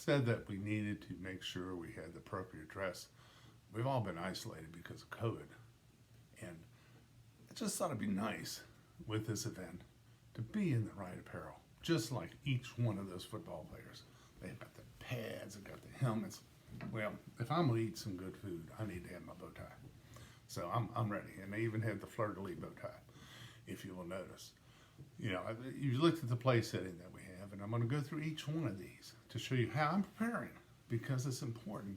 said that we needed to make sure we had the appropriate dress. We've all been isolated because of COVID, and I just thought it'd be nice with this event to be in the right apparel, just like each one of those football players. They've got the pads, they've got the helmets. Well, if I'm gonna eat some good food, I need to have my bow tie. So I'm ready, and they even had the fleur-de-lis bow tie, if you will notice. You know, you looked at the play setting that we have, and I'm going to go through each one of these to show you how I'm preparing, because it's important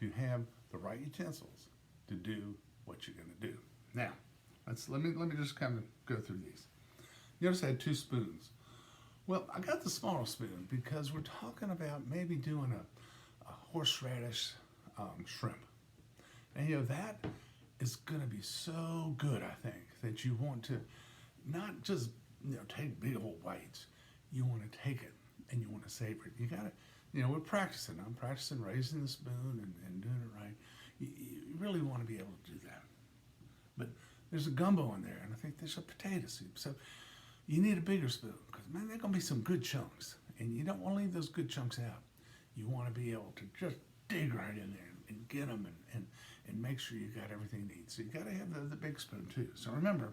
to have the right utensils to do what you're going to do. Now, let me just kind of go through these. You notice I had 2 spoons. Well, I got the smaller spoon because we're talking about maybe doing a horseradish shrimp. And you know, that is going to be so good, I think, that you want to not just, you know, take big old bites. You want to take it and you want to savor it. You got to, you know, we're practicing. I'm practicing raising the spoon and doing it right. You really want to be able to do that. But there's a gumbo in there, and I think there's a potato soup. So you need a bigger spoon, because, man, there are going to be some good chunks. And you don't want to leave those good chunks out. You want to be able to just dig right in there and get them and make sure you got everything you need. So you got to have the big spoon too. So remember,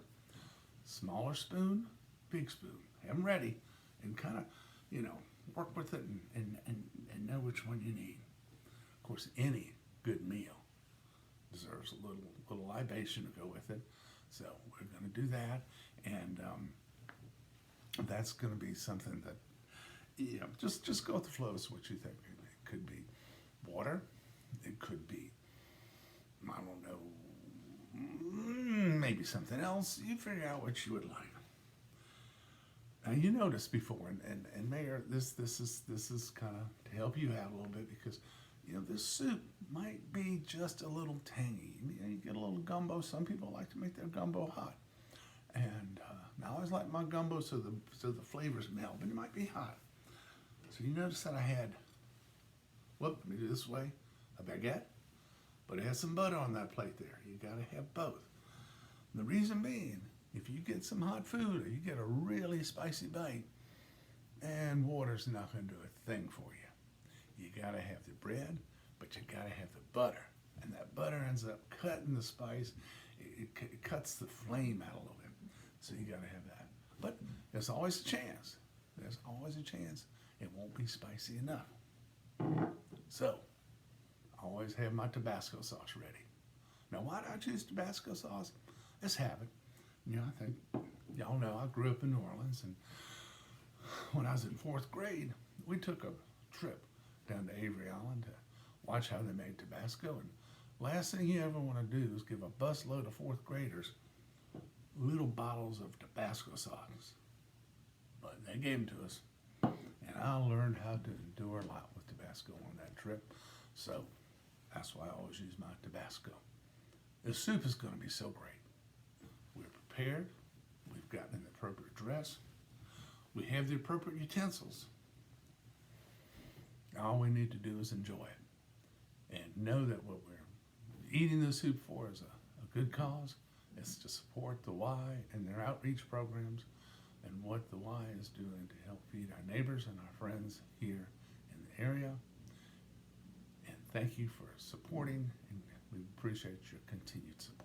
smaller spoon, big spoon. Have them ready and kind of, you know, work with it and know which one you need. Of course, any good meal deserves a little libation to go with it. So we're going to do that, and that's going to be something that, you know, just go with the flow. Is what you think. It could be water. It could be, I don't know, maybe something else. You figure out what you would like. Now, you noticed before, and Mayor, this is kind of to help you out a little bit, because, you know, this soup might be just a little tangy. You know, you get a little gumbo. Some people like to make their gumbo hot, and I always like my gumbo so the flavors melt, but it might be hot. So you notice that I had, let me do this way, a baguette, but it has some butter on that plate there. You got to have both. And the reason being, if you get some hot food or you get a really spicy bite, and water's not going to do a thing for you. You got to have the bread, but you got to have the butter. And that butter ends up cutting the spice. It cuts the flame out a little bit. So you got to have that. But there's always a chance. There's always a chance it won't be spicy enough. So, I always have my Tabasco sauce ready. Now, why do I choose Tabasco sauce? Let's have it. You know, I think y'all know I grew up in New Orleans, and when I was in 4th grade, we took a trip down to Avery Island to watch how they made Tabasco. And last thing you ever want to do is give a busload of 4th graders little bottles of Tabasco sauce. But they gave them to us, and I learned how to endure a lot with Tabasco on that trip. So that's why I always use my Tabasco. The soup is going to be so great. We're prepared. We've gotten the appropriate dress. We have the appropriate utensils. All we need to do is enjoy it and know that what we're eating the soup for is a good cause. It's to support the Y and their outreach programs and what the Y is doing to help feed our neighbors and our friends here in the area. And thank you for supporting, and we appreciate your continued support.